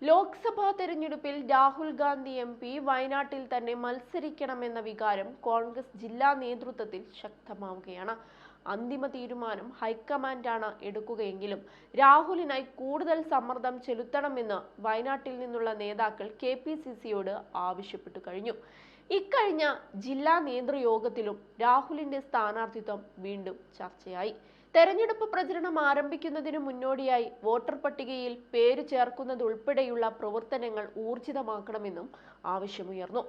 ലോക്സഭാ തെരഞ്ഞെടുപ്പിൽ രാഹുൽ ഗാന്ധി MP വയനാട്ടിൽ തന്നെ മത്സരിക്കണമെന്ന വികാരം കോൺഗ്രസ് ജില്ലാ നേതൃത്വത്തിൽ ശക്തമാവുകയാണ്. അന്തിമ തീരുമാനം ഹൈക്കമാൻഡാണ് എടുക്കുകയെങ്കിലും രാഹുലിനായി കൂടുതൽ സമ്മർദ്ദം ചെലുത്തണമെന്ന് വയനാട്ടിൽ നിന്നുള്ള നേതാക്കൾ KPCCയോട് ആവശ്യപ്പെട്ടു കഴിഞ്ഞു. ഇക്കഴിഞ്ഞ ജില്ലാ നേതൃയോഗത്തിലും രാഹുലിന്റെ സ്ഥാനാർത്ഥിത്വം വീണ്ടും ചർച്ചയായി. തെരഞ്ഞെടുപ്പ് പ്രചരണം ആരംഭിക്കുന്നതിനു മുന്നോടിയായി വോട്ടർ പട്ടികയിൽ പേര് ചേർക്കുന്നതുൾപ്പെടെയുള്ള പ്രവർത്തനങ്ങൾ ഊർജിതമാക്കണമെന്നും ആവശ്യമുയർന്നു.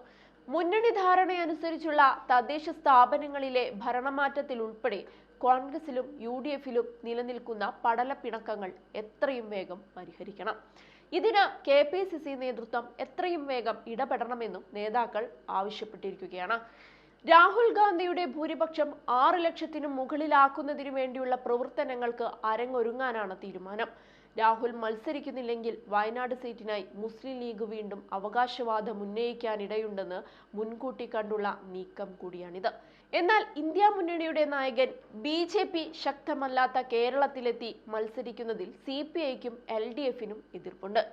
മുന്നണി ധാരണയനുസരിച്ചുള്ള തദ്ദേശ സ്ഥാപനങ്ങളിലെ ഭരണമാറ്റത്തിൽ ഉൾപ്പെടെ കോൺഗ്രസിലും UDFിലും നിലനിൽക്കുന്ന പടലപ്പിണക്കങ്ങൾ എത്രയും വേഗം പരിഹരിക്കണം. ഇതിന് KPCC നേതൃത്വം എത്രയും വേഗം ഇടപെടണമെന്നും നേതാക്കൾ ആവശ്യപ്പെട്ടിരിക്കുകയാണ്. രാഹുൽ ഗാന്ധിയുടെ ഭൂരിപക്ഷം 6 ലക്ഷത്തിനും മുകളിലാക്കുന്നതിനു വേണ്ടിയുള്ള പ്രവർത്തനങ്ങൾക്ക് അരങ്ങൊരുങ്ങാനാണ് തീരുമാനം. രാഹുൽ മത്സരിക്കുന്നില്ലെങ്കിൽ വയനാട് സീറ്റിനായി മുസ്ലിം ലീഗ് വീണ്ടും അവകാശവാദം ഉന്നയിക്കാനിടയുണ്ടെന്ന് മുൻകൂട്ടി കണ്ടുള്ള നീക്കം കൂടിയാണിത്. എന്നാൽ ഇന്ത്യ മുന്നണിയുടെ നായകൻ BJP ശക്തമല്ലാത്ത കേരളത്തിലെത്തി മത്സരിക്കുന്നതിൽ CPIക്കും LDFിനും എതിർപ്പുണ്ട്.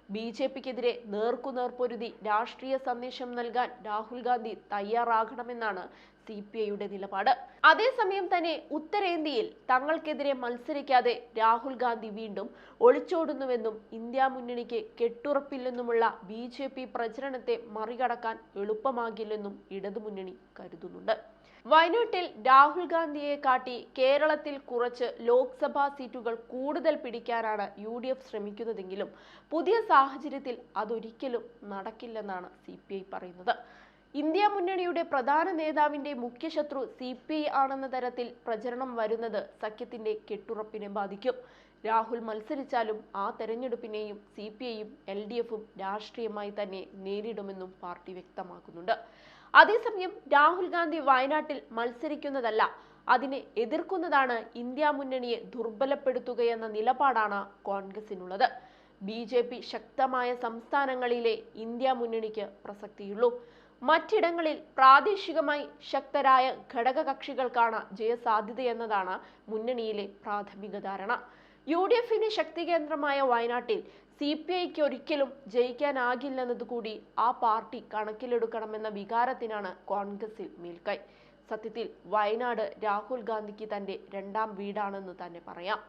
BJPക്കെതിരെ നേർക്കുനേർ പൊരുതി രാഷ്ട്രീയ സന്ദേശം നൽകാൻ രാഹുൽ ഗാന്ധി തയ്യാറാകണമെന്നാണ് CPIയുടെ നിലപാട്. അതേസമയം തന്നെ ഉത്തരേന്ത്യയിൽ തങ്ങൾക്കെതിരെ മത്സരിക്കാതെ രാഹുൽ ഗാന്ധി വീണ്ടും ഒളിച്ചോടുന്നുവെന്നും ഇന്ത്യ മുന്നണിക്ക് കെട്ടുറപ്പില്ലെന്നുമുള്ള BJP പ്രചരണത്തെ മറികടക്കാൻ എളുപ്പമാകില്ലെന്നും ഇടതുമുന്നണി കരുതുന്നുണ്ട്. വയനാട്ടിൽ രാഹുൽ ഗാന്ധിയെ കാട്ടി കേരളത്തിൽ കുറച്ച് ലോക്സഭാ സീറ്റുകൾ കൂടുതൽ പിടിക്കാനാണ് UDF ശ്രമിക്കുന്നതെങ്കിലും പുതിയ സാഹചര്യത്തിൽ അതൊരിക്കലും നടക്കില്ലെന്നാണ് CPI പറയുന്നത്. ഇന്ത്യ മുന്നണിയുടെ പ്രധാന നേതാവിന്റെ മുഖ്യശത്രു CPI ആണെന്ന തരത്തിൽ പ്രചരണം വരുന്നത് സഖ്യത്തിന്റെ കെട്ടുറപ്പിനെ ബാധിക്കും. രാഹുൽ മത്സരിച്ചാലും ആ തെരഞ്ഞെടുപ്പിനെയും CPIയും LDFും രാഷ്ട്രീയമായി തന്നെ നേരിടുമെന്നും പാർട്ടി വ്യക്തമാക്കുന്നുണ്ട്. അതേസമയം രാഹുൽ ഗാന്ധി വയനാട്ടിൽ മത്സരിക്കുന്നതല്ല, അതിനെ എതിർക്കുന്നതാണ് ഇന്ത്യ മുന്നണിയെ ദുർബലപ്പെടുത്തുകയെന്ന നിലപാടാണ് കോൺഗ്രസിനുള്ളത്. BJP ശക്തമായ സംസ്ഥാനങ്ങളിലെ ഇന്ത്യ മുന്നണിക്ക് പ്രസക്തിയുള്ളൂ. മറ്റിടങ്ങളിൽ പ്രാദേശികമായി ശക്തരായ ഘടകകക്ഷികൾക്കാണ് ജയസാധ്യതയെന്നതാണ് മുന്നണിയിലെ പ്രാഥമിക ധാരണ. UDFിന്റെ ശക്തി കേന്ദ്രമായ വയനാട്ടിൽ CPIക്ക് ഒരിക്കലും ജയിക്കാനാകില്ലെന്നതുകൂടി ആ പാർട്ടി കണക്കിലെടുക്കണമെന്ന വികാരത്തിനാണ് കോൺഗ്രസിൽ മേൽക്കൈ. സത്യത്തിൽ വയനാട് രാഹുൽ ഗാന്ധിക്ക് തന്റെ രണ്ടാം വീടാണെന്ന് തന്നെ പറയാം.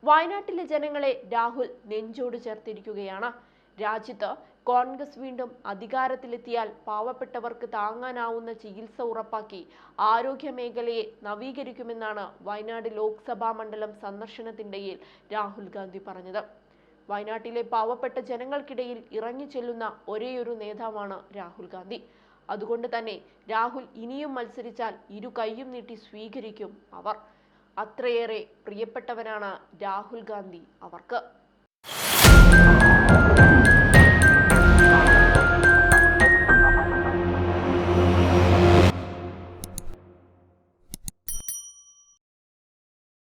വയനാട്ടിലെ ജനങ്ങളെ രാഹുൽ നെഞ്ചോട് ചേർത്തിരിക്കുകയാണ്. രാജ്യത്ത് കോൺഗ്രസ് വീണ്ടും അധികാരത്തിലെത്തിയാൽ പാവപ്പെട്ടവർക്ക് താങ്ങാനാവുന്ന ചികിത്സ ഉറപ്പാക്കി ആരോഗ്യ മേഖലയെ നവീകരിക്കുമെന്നാണ് വയനാട് ലോക്സഭാ മണ്ഡലം സന്ദർശനത്തിനിടയിൽ രാഹുൽ ഗാന്ധി പറഞ്ഞത്. വയനാട്ടിലെ പാവപ്പെട്ട ജനങ്ങൾക്കിടയിൽ ഇറങ്ങിച്ചെല്ലുന്ന ഒരേയൊരു നേതാവാണ് രാഹുൽ ഗാന്ധി. അതുകൊണ്ട് തന്നെ രാഹുൽ ഇനിയും മത്സരിച്ചാൽ ഇരു കൈയും നീട്ടി സ്വീകരിക്കും അവർ. അത്രയേറെ പ്രിയപ്പെട്ടവനാണ് രാഹുൽ ഗാന്ധി അവർക്ക്.